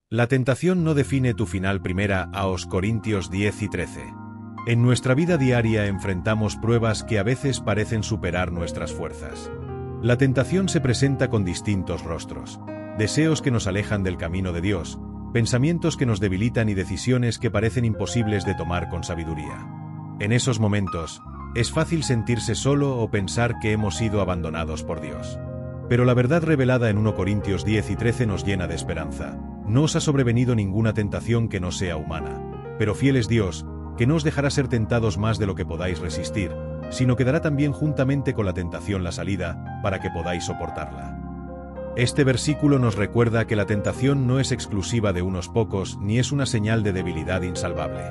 La tentación no define tu final. 1 Corintios 10 y 13. En nuestra vida diaria enfrentamos pruebas que a veces parecen superar nuestras fuerzas. La tentación se presenta con distintos rostros: deseos que nos alejan del camino de Dios, pensamientos que nos debilitan y decisiones que parecen imposibles de tomar con sabiduría. En esos momentos, es fácil sentirse solo o pensar que hemos sido abandonados por Dios. Pero la verdad revelada en 1 Corintios 10 y 13 nos llena de esperanza. No os ha sobrevenido ninguna tentación que no sea humana, pero fiel es Dios, que no os dejará ser tentados más de lo que podáis resistir, sino que dará también juntamente con la tentación la salida, para que podáis soportarla. Este versículo nos recuerda que la tentación no es exclusiva de unos pocos ni es una señal de debilidad insalvable.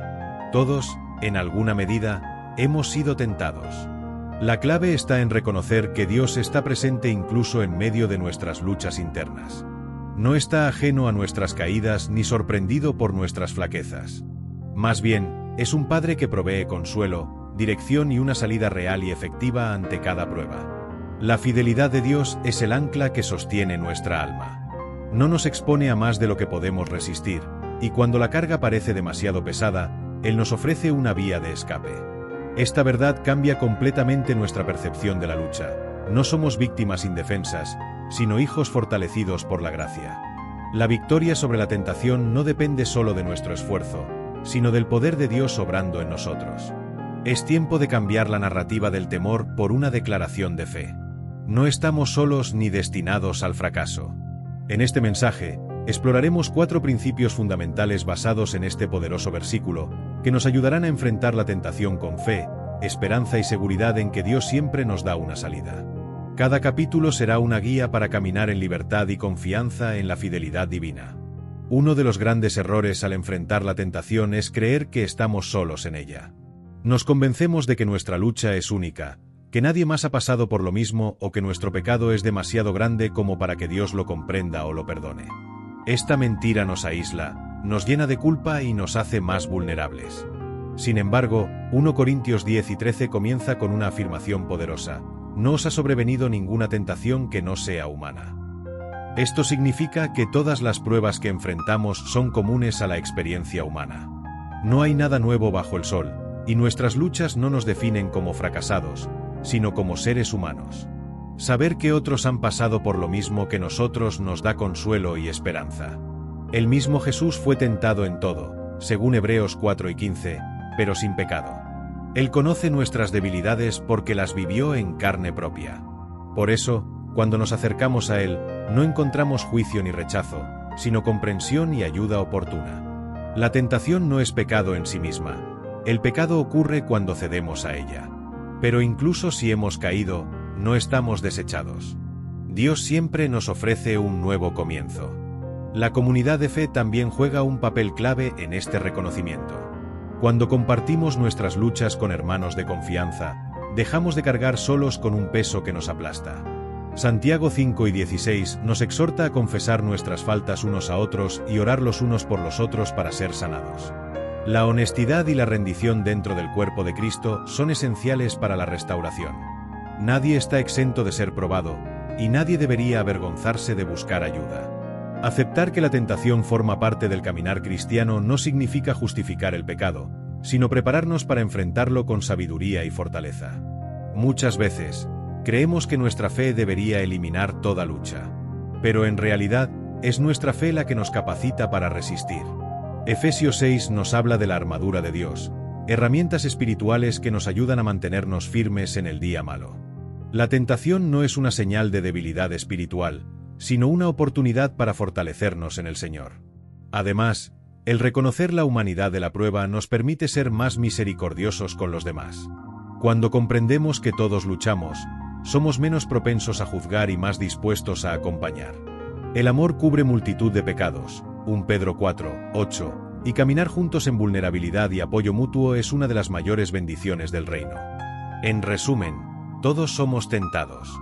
Todos, en alguna medida, hemos sido tentados. La clave está en reconocer que Dios está presente incluso en medio de nuestras luchas internas. No está ajeno a nuestras caídas ni sorprendido por nuestras flaquezas. Más bien, es un Padre que provee consuelo, dirección y una salida real y efectiva ante cada prueba. La fidelidad de Dios es el ancla que sostiene nuestra alma. No nos expone a más de lo que podemos resistir, y cuando la carga parece demasiado pesada, Él nos ofrece una vía de escape. Esta verdad cambia completamente nuestra percepción de la lucha. No somos víctimas indefensas, sino hijos fortalecidos por la gracia. La victoria sobre la tentación no depende solo de nuestro esfuerzo, sino del poder de Dios obrando en nosotros. Es tiempo de cambiar la narrativa del temor por una declaración de fe. No estamos solos ni destinados al fracaso. En este mensaje, exploraremos 4 principios fundamentales basados en este poderoso versículo, que nos ayudarán a enfrentar la tentación con fe, esperanza y seguridad en que Dios siempre nos da una salida. Cada capítulo será una guía para caminar en libertad y confianza en la fidelidad divina. Uno de los grandes errores al enfrentar la tentación es creer que estamos solos en ella. Nos convencemos de que nuestra lucha es única, que nadie más ha pasado por lo mismo o que nuestro pecado es demasiado grande como para que Dios lo comprenda o lo perdone. Esta mentira nos aísla, nos llena de culpa y nos hace más vulnerables. Sin embargo, 1 Corintios 10 y 13 comienza con una afirmación poderosa: no os ha sobrevenido ninguna tentación que no sea humana. Esto significa que todas las pruebas que enfrentamos son comunes a la experiencia humana. No hay nada nuevo bajo el sol, y nuestras luchas no nos definen como fracasados, sino como seres humanos. Saber que otros han pasado por lo mismo que nosotros nos da consuelo y esperanza. El mismo Jesús fue tentado en todo, según Hebreos 4 y 15, pero sin pecado. Él conoce nuestras debilidades porque las vivió en carne propia. Por eso, cuando nos acercamos a Él, no encontramos juicio ni rechazo, sino comprensión y ayuda oportuna. La tentación no es pecado en sí misma. El pecado ocurre cuando cedemos a ella. Pero incluso si hemos caído, no estamos desechados. Dios siempre nos ofrece un nuevo comienzo. La comunidad de fe también juega un papel clave en este reconocimiento. Cuando compartimos nuestras luchas con hermanos de confianza, dejamos de cargar solos con un peso que nos aplasta. Santiago 5 y 16 nos exhorta a confesar nuestras faltas unos a otros y orar los unos por los otros para ser sanados. La honestidad y la rendición dentro del cuerpo de Cristo son esenciales para la restauración. Nadie está exento de ser probado, y nadie debería avergonzarse de buscar ayuda. Aceptar que la tentación forma parte del caminar cristiano no significa justificar el pecado, sino prepararnos para enfrentarlo con sabiduría y fortaleza. Muchas veces, creemos que nuestra fe debería eliminar toda lucha. Pero en realidad, es nuestra fe la que nos capacita para resistir. Efesios 6 nos habla de la armadura de Dios, herramientas espirituales que nos ayudan a mantenernos firmes en el día malo. La tentación no es una señal de debilidad espiritual, sino una oportunidad para fortalecernos en el Señor. Además, el reconocer la humanidad de la prueba nos permite ser más misericordiosos con los demás. Cuando comprendemos que todos luchamos, somos menos propensos a juzgar y más dispuestos a acompañar. El amor cubre multitud de pecados, 1 Pedro 4, 8, y caminar juntos en vulnerabilidad y apoyo mutuo es una de las mayores bendiciones del reino. En resumen, todos somos tentados.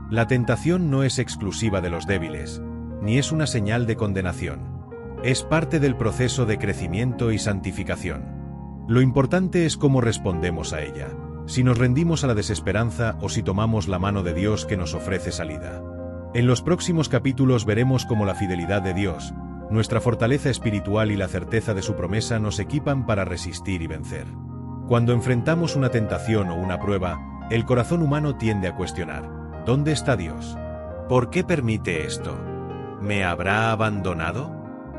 La tentación no es exclusiva de los débiles, ni es una señal de condenación. Es parte del proceso de crecimiento y santificación. Lo importante es cómo respondemos a ella, si nos rendimos a la desesperanza o si tomamos la mano de Dios que nos ofrece salida. En los próximos capítulos veremos cómo la fidelidad de Dios, Nuestra fortaleza espiritual y la certeza de su promesa nos equipan para resistir y vencer. Cuando enfrentamos una tentación o una prueba, el corazón humano tiende a cuestionar: ¿dónde está Dios? ¿Por qué permite esto? ¿Me habrá abandonado?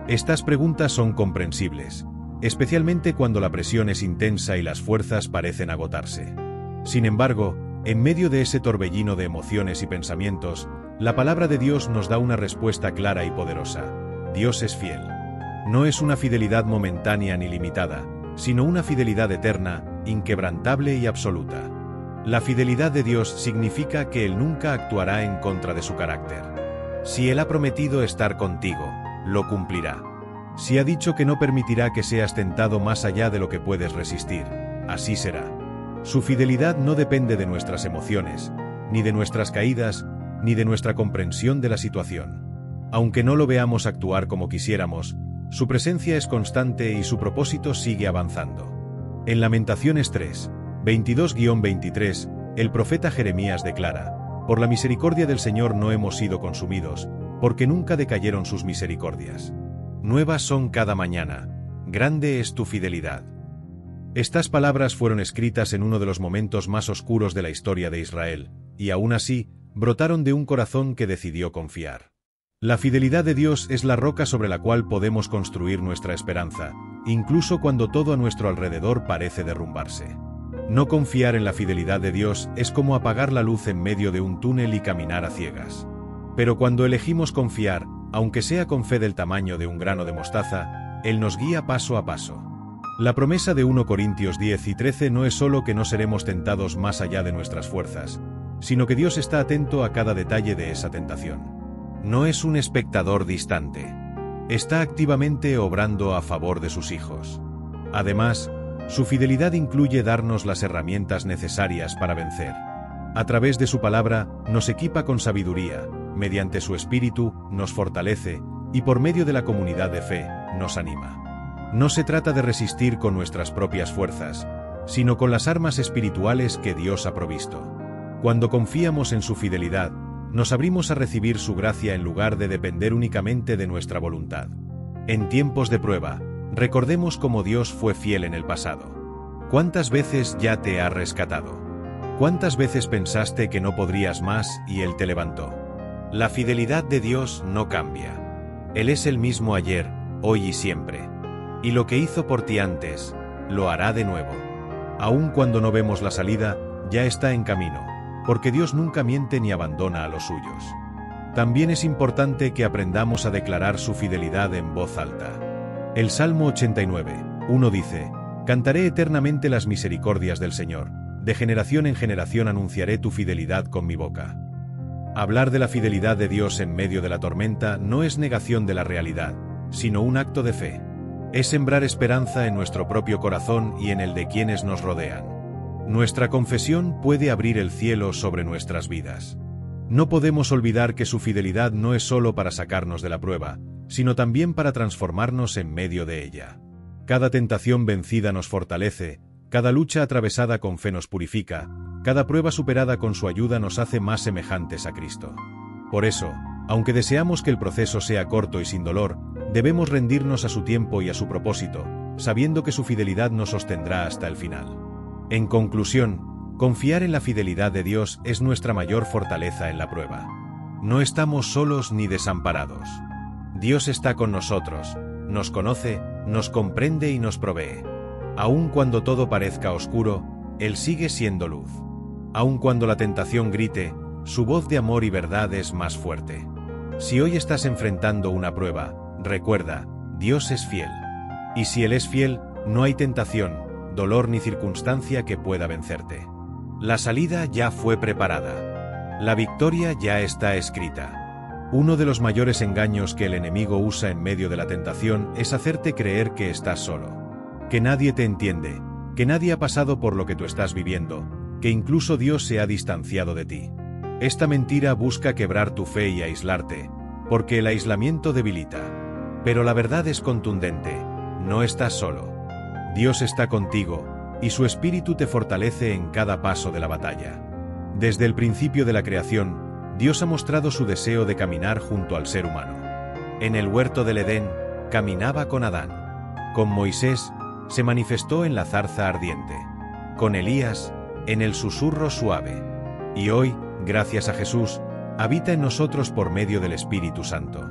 Estas preguntas son comprensibles, especialmente cuando la presión es intensa y las fuerzas parecen agotarse. Sin embargo, en medio de ese torbellino de emociones y pensamientos, la palabra de Dios nos da una respuesta clara y poderosa: Dios es fiel. No es una fidelidad momentánea ni limitada, sino una fidelidad eterna, inquebrantable y absoluta. La fidelidad de Dios significa que Él nunca actuará en contra de su carácter. Si Él ha prometido estar contigo, lo cumplirá. Si ha dicho que no permitirá que seas tentado más allá de lo que puedes resistir, así será. Su fidelidad no depende de nuestras emociones, ni de nuestras caídas, ni de nuestra comprensión de la situación. Aunque no lo veamos actuar como quisiéramos, su presencia es constante y su propósito sigue avanzando. En Lamentaciones 3, 22-23, el profeta Jeremías declara: por la misericordia del Señor no hemos sido consumidos, porque nunca decayeron sus misericordias. Nuevas son cada mañana, grande es tu fidelidad. Estas palabras fueron escritas en uno de los momentos más oscuros de la historia de Israel, y aún así, brotaron de un corazón que decidió confiar. La fidelidad de Dios es la roca sobre la cual podemos construir nuestra esperanza, incluso cuando todo a nuestro alrededor parece derrumbarse. No confiar en la fidelidad de Dios es como apagar la luz en medio de un túnel y caminar a ciegas. Pero cuando elegimos confiar, aunque sea con fe del tamaño de un grano de mostaza, Él nos guía paso a paso. La promesa de 1 Corintios 10:13 no es solo que no seremos tentados más allá de nuestras fuerzas, sino que Dios está atento a cada detalle de esa tentación. No es un espectador distante. Está activamente obrando a favor de sus hijos. Además, su fidelidad incluye darnos las herramientas necesarias para vencer. A través de su palabra, nos equipa con sabiduría, mediante su espíritu, nos fortalece, y por medio de la comunidad de fe, nos anima. No se trata de resistir con nuestras propias fuerzas, sino con las armas espirituales que Dios ha provisto. Cuando confiamos en su fidelidad, nos abrimos a recibir su gracia en lugar de depender únicamente de nuestra voluntad. En tiempos de prueba, recordemos cómo Dios fue fiel en el pasado. ¿Cuántas veces ya te ha rescatado? ¿Cuántas veces pensaste que no podrías más y Él te levantó? La fidelidad de Dios no cambia. Él es el mismo ayer, hoy y siempre. Y lo que hizo por ti antes, lo hará de nuevo. Aun cuando no vemos la salida, ya está en camino, porque Dios nunca miente ni abandona a los suyos. También es importante que aprendamos a declarar su fidelidad en voz alta. El Salmo 89:1 dice: cantaré eternamente las misericordias del Señor, de generación en generación anunciaré tu fidelidad con mi boca. Hablar de la fidelidad de Dios en medio de la tormenta no es negación de la realidad, sino un acto de fe. Es sembrar esperanza en nuestro propio corazón y en el de quienes nos rodean. Nuestra confesión puede abrir el cielo sobre nuestras vidas. No podemos olvidar que su fidelidad no es solo para sacarnos de la prueba, sino también para transformarnos en medio de ella. Cada tentación vencida nos fortalece, cada lucha atravesada con fe nos purifica, cada prueba superada con su ayuda nos hace más semejantes a Cristo. Por eso, aunque deseamos que el proceso sea corto y sin dolor, debemos rendirnos a su tiempo y a su propósito, sabiendo que su fidelidad nos sostendrá hasta el final. En conclusión, confiar en la fidelidad de Dios es nuestra mayor fortaleza en la prueba. No estamos solos ni desamparados. Dios está con nosotros, nos conoce, nos comprende y nos provee. Aun cuando todo parezca oscuro, Él sigue siendo luz. Aun cuando la tentación grite, su voz de amor y verdad es más fuerte. Si hoy estás enfrentando una prueba, recuerda, Dios es fiel. Y si Él es fiel, no hay tentación, dolor ni circunstancia que pueda vencerte. La salida ya fue preparada. La victoria ya está escrita. Uno de los mayores engaños que el enemigo usa en medio de la tentación es hacerte creer que estás solo. Que nadie te entiende, que nadie ha pasado por lo que tú estás viviendo, que incluso Dios se ha distanciado de ti. Esta mentira busca quebrar tu fe y aislarte, porque el aislamiento debilita. Pero la verdad es contundente, no estás solo. Dios está contigo, y su espíritu te fortalece en cada paso de la batalla. Desde el principio de la creación, Dios ha mostrado su deseo de caminar junto al ser humano. En el huerto del Edén, caminaba con Adán. Con Moisés, se manifestó en la zarza ardiente. Con Elías, en el susurro suave. Y hoy, gracias a Jesús, habita en nosotros por medio del Espíritu Santo.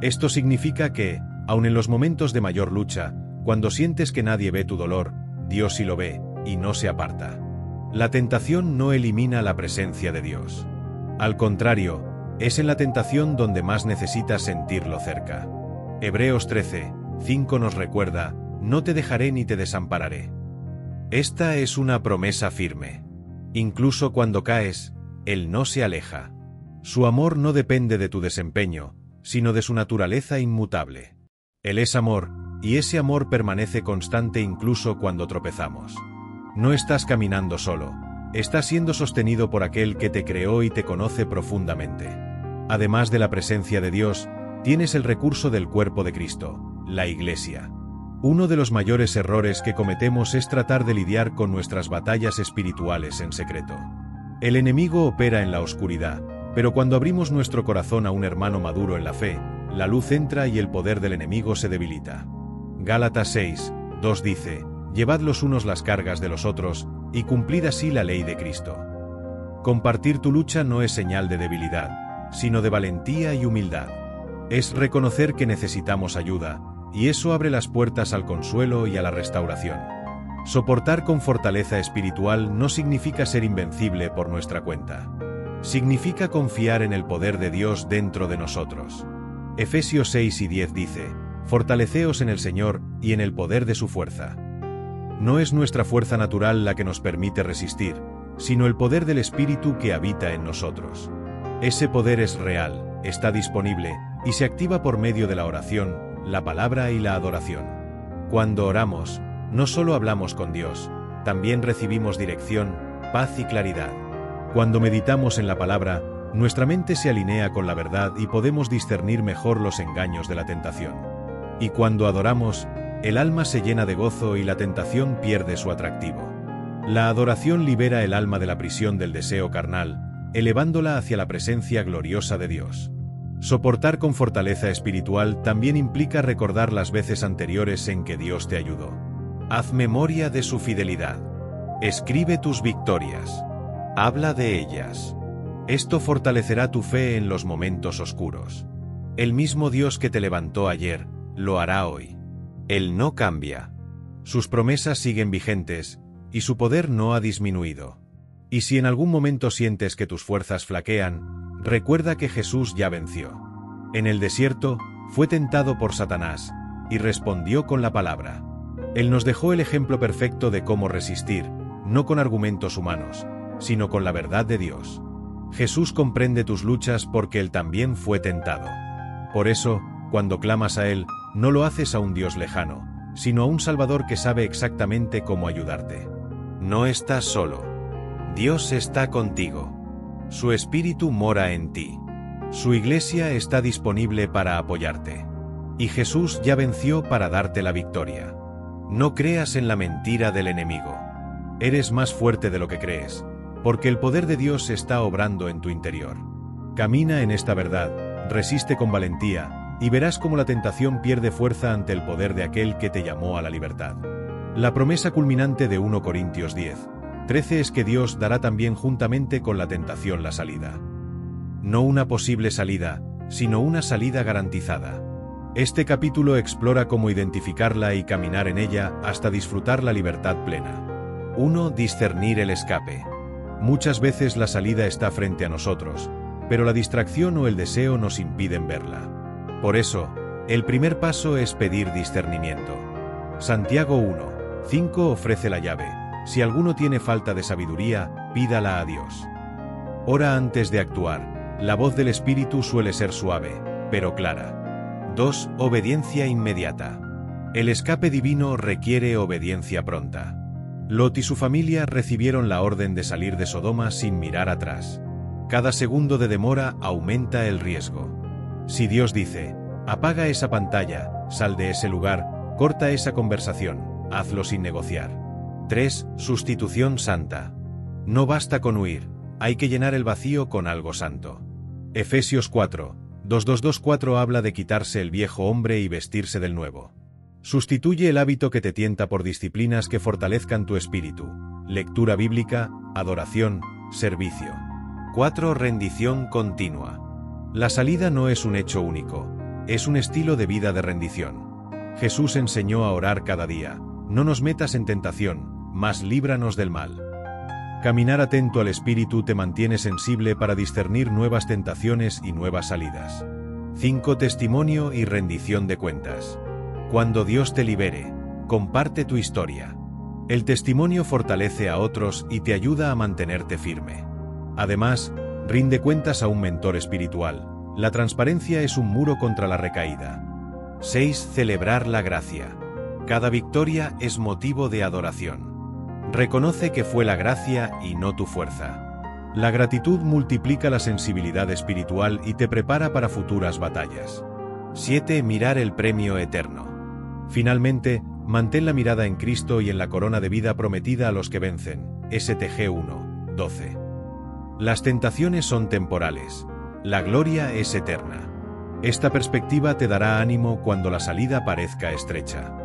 Esto significa que, aun en los momentos de mayor lucha, cuando sientes que nadie ve tu dolor, Dios sí lo ve, y no se aparta. La tentación no elimina la presencia de Dios. Al contrario, es en la tentación donde más necesitas sentirlo cerca. Hebreos 13:5 nos recuerda: no te dejaré ni te desampararé. Esta es una promesa firme. Incluso cuando caes, Él no se aleja. Su amor no depende de tu desempeño, sino de su naturaleza inmutable. Él es amor, y ese amor permanece constante incluso cuando tropezamos. No estás caminando solo, estás siendo sostenido por aquel que te creó y te conoce profundamente. Además de la presencia de Dios, tienes el recurso del cuerpo de Cristo, la Iglesia. Uno de los mayores errores que cometemos es tratar de lidiar con nuestras batallas espirituales en secreto. El enemigo opera en la oscuridad, pero cuando abrimos nuestro corazón a un hermano maduro en la fe, la luz entra y el poder del enemigo se debilita. Gálatas 6:2 dice: llevad los unos las cargas de los otros, y cumplid así la ley de Cristo. Compartir tu lucha no es señal de debilidad, sino de valentía y humildad. Es reconocer que necesitamos ayuda, y eso abre las puertas al consuelo y a la restauración. Soportar con fortaleza espiritual no significa ser invencible por nuestra cuenta. Significa confiar en el poder de Dios dentro de nosotros. Efesios 6:10 dice: fortaleceos en el Señor y en el poder de su fuerza. No es nuestra fuerza natural la que nos permite resistir, sino el poder del Espíritu que habita en nosotros. Ese poder es real, está disponible, y se activa por medio de la oración, la palabra y la adoración. Cuando oramos, no solo hablamos con Dios, también recibimos dirección, paz y claridad. Cuando meditamos en la palabra, nuestra mente se alinea con la verdad y podemos discernir mejor los engaños de la tentación. Y cuando adoramos, el alma se llena de gozo y la tentación pierde su atractivo. La adoración libera el alma de la prisión del deseo carnal, elevándola hacia la presencia gloriosa de Dios. Soportar con fortaleza espiritual también implica recordar las veces anteriores en que Dios te ayudó. Haz memoria de su fidelidad. Escribe tus victorias. Habla de ellas. Esto fortalecerá tu fe en los momentos oscuros. El mismo Dios que te levantó ayer, lo hará hoy. Él no cambia. Sus promesas siguen vigentes, y su poder no ha disminuido. Y si en algún momento sientes que tus fuerzas flaquean, recuerda que Jesús ya venció. En el desierto, fue tentado por Satanás, y respondió con la palabra. Él nos dejó el ejemplo perfecto de cómo resistir, no con argumentos humanos, sino con la verdad de Dios. Jesús comprende tus luchas porque Él también fue tentado. Por eso, cuando clamas a Él, no lo haces a un Dios lejano, sino a un Salvador que sabe exactamente cómo ayudarte. No estás solo. Dios está contigo. Su Espíritu mora en ti. Su Iglesia está disponible para apoyarte. Y Jesús ya venció para darte la victoria. No creas en la mentira del enemigo. Eres más fuerte de lo que crees, porque el poder de Dios está obrando en tu interior. Camina en esta verdad, resiste con valentía, y verás cómo la tentación pierde fuerza ante el poder de aquel que te llamó a la libertad. La promesa culminante de 1 Corintios 10:13 es que Dios dará también juntamente con la tentación la salida. No una posible salida, sino una salida garantizada. Este capítulo explora cómo identificarla y caminar en ella hasta disfrutar la libertad plena. 1. Discernir el escape. Muchas veces la salida está frente a nosotros, pero la distracción o el deseo nos impiden verla. Por eso, el primer paso es pedir discernimiento. Santiago 1:5 ofrece la llave. Si alguno tiene falta de sabiduría, pídala a Dios. Ora antes de actuar. La voz del Espíritu suele ser suave, pero clara. 2. Obediencia inmediata. El escape divino requiere obediencia pronta. Lot y su familia recibieron la orden de salir de Sodoma sin mirar atrás. Cada segundo de demora aumenta el riesgo. Si Dios dice, apaga esa pantalla, sal de ese lugar, corta esa conversación, hazlo sin negociar. 3. Sustitución santa. No basta con huir, hay que llenar el vacío con algo santo. Efesios 4, 2224 habla de quitarse el viejo hombre y vestirse del nuevo. Sustituye el hábito que te tienta por disciplinas que fortalezcan tu espíritu. Lectura bíblica, adoración, servicio. 4. Rendición continua. La salida no es un hecho único, es un estilo de vida de rendición. Jesús enseñó a orar cada día: no nos metas en tentación, mas líbranos del mal. Caminar atento al Espíritu te mantiene sensible para discernir nuevas tentaciones y nuevas salidas. 5. Testimonio y rendición de cuentas. Cuando Dios te libere, comparte tu historia. El testimonio fortalece a otros y te ayuda a mantenerte firme. Además, rinde cuentas a un mentor espiritual. La transparencia es un muro contra la recaída. 6. Celebrar la gracia. Cada victoria es motivo de adoración. Reconoce que fue la gracia y no tu fuerza. La gratitud multiplica la sensibilidad espiritual y te prepara para futuras batallas. 7. Mirar el premio eterno. Finalmente, mantén la mirada en Cristo y en la corona de vida prometida a los que vencen. STG 1:12. Las tentaciones son temporales. La gloria es eterna. Esta perspectiva te dará ánimo cuando la salida parezca estrecha.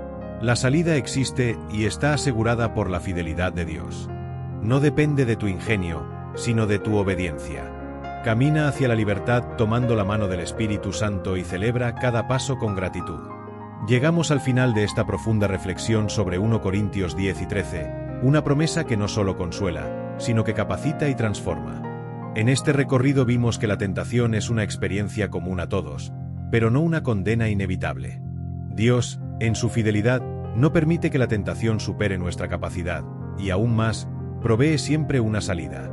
La salida existe y está asegurada por la fidelidad de Dios. No depende de tu ingenio, sino de tu obediencia. Camina hacia la libertad tomando la mano del Espíritu Santo y celebra cada paso con gratitud. Llegamos al final de esta profunda reflexión sobre 1 Corintios 10 y 13, una promesa que no solo consuela, sino que capacita y transforma. En este recorrido vimos que la tentación es una experiencia común a todos, pero no una condena inevitable. Dios, en su fidelidad, no permite que la tentación supere nuestra capacidad, y aún más, provee siempre una salida.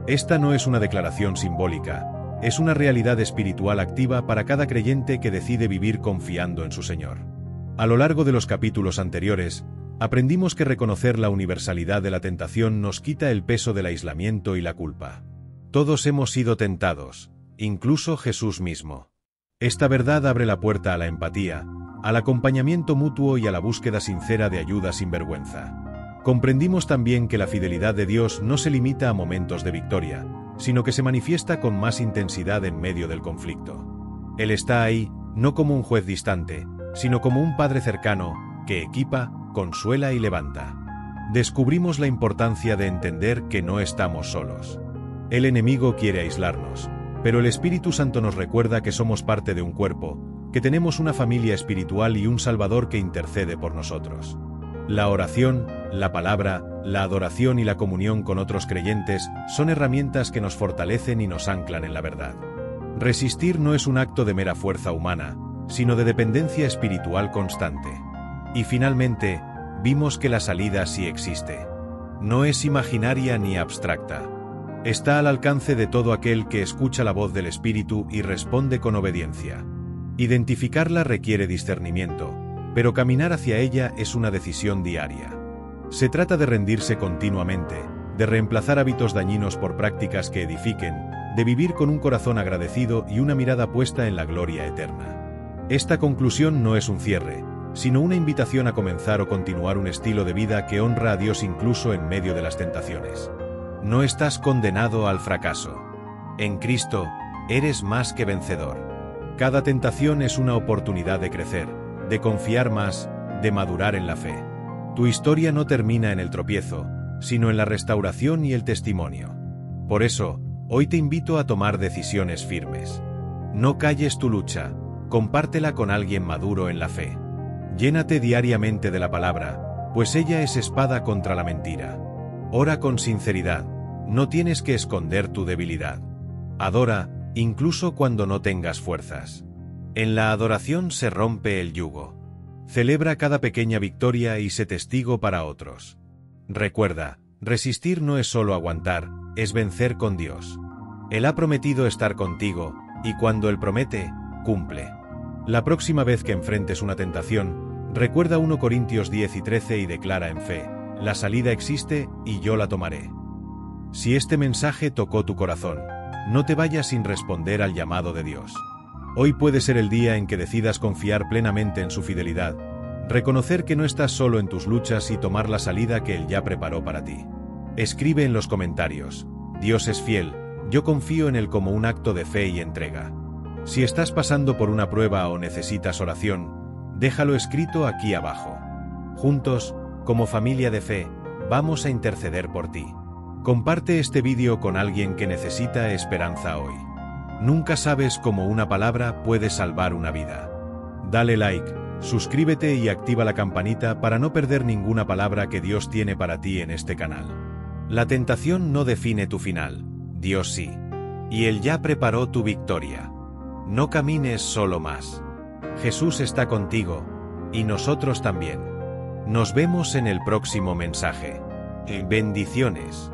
Esta no es una declaración simbólica, es una realidad espiritual activa para cada creyente que decide vivir confiando en su Señor. A lo largo de los capítulos anteriores, aprendimos que reconocer la universalidad de la tentación nos quita el peso del aislamiento y la culpa. Todos hemos sido tentados, incluso Jesús mismo. Esta verdad abre la puerta a la empatía, al acompañamiento mutuo y a la búsqueda sincera de ayuda sin vergüenza. Comprendimos también que la fidelidad de Dios no se limita a momentos de victoria, sino que se manifiesta con más intensidad en medio del conflicto. Él está ahí, no como un juez distante, sino como un padre cercano, que equipa, consuela y levanta. Descubrimos la importancia de entender que no estamos solos. El enemigo quiere aislarnos, pero el Espíritu Santo nos recuerda que somos parte de un cuerpo, que tenemos una familia espiritual y un Salvador que intercede por nosotros. La oración, la palabra, la adoración y la comunión con otros creyentes son herramientas que nos fortalecen y nos anclan en la verdad. Resistir no es un acto de mera fuerza humana, sino de dependencia espiritual constante. Y finalmente, vimos que la salida sí existe. No es imaginaria ni abstracta. Está al alcance de todo aquel que escucha la voz del Espíritu y responde con obediencia. Identificarla requiere discernimiento, pero caminar hacia ella es una decisión diaria. Se trata de rendirse continuamente, de reemplazar hábitos dañinos por prácticas que edifiquen, de vivir con un corazón agradecido y una mirada puesta en la gloria eterna. Esta conclusión no es un cierre, sino una invitación a comenzar o continuar un estilo de vida que honra a Dios incluso en medio de las tentaciones. No estás condenado al fracaso. En Cristo, eres más que vencedor. Cada tentación es una oportunidad de crecer, de confiar más, de madurar en la fe. Tu historia no termina en el tropiezo, sino en la restauración y el testimonio. Por eso, hoy te invito a tomar decisiones firmes. No calles tu lucha, compártela con alguien maduro en la fe. Llénate diariamente de la palabra, pues ella es espada contra la mentira. Ora con sinceridad, no tienes que esconder tu debilidad. Adora, incluso cuando no tengas fuerzas. En la adoración se rompe el yugo. Celebra cada pequeña victoria y sé testigo para otros. Recuerda, resistir no es solo aguantar, es vencer con Dios. Él ha prometido estar contigo, y cuando Él promete, cumple. La próxima vez que enfrentes una tentación, recuerda 1 Corintios 10 y 13 y declara en fe: la salida existe y yo la tomaré. Si este mensaje tocó tu corazón, no te vayas sin responder al llamado de Dios. Hoy puede ser el día en que decidas confiar plenamente en su fidelidad, reconocer que no estás solo en tus luchas y tomar la salida que Él ya preparó para ti. Escribe en los comentarios: Dios es fiel, yo confío en Él, como un acto de fe y entrega. Si estás pasando por una prueba o necesitas oración, déjalo escrito aquí abajo. Juntos, como familia de fe, vamos a interceder por ti. Comparte este vídeo con alguien que necesita esperanza hoy. Nunca sabes cómo una palabra puede salvar una vida. Dale like, suscríbete y activa la campanita para no perder ninguna palabra que Dios tiene para ti en este canal. La tentación no define tu final, Dios sí. Y Él ya preparó tu victoria. No camines solo más. Jesús está contigo, y nosotros también. Nos vemos en el próximo mensaje. Bendiciones.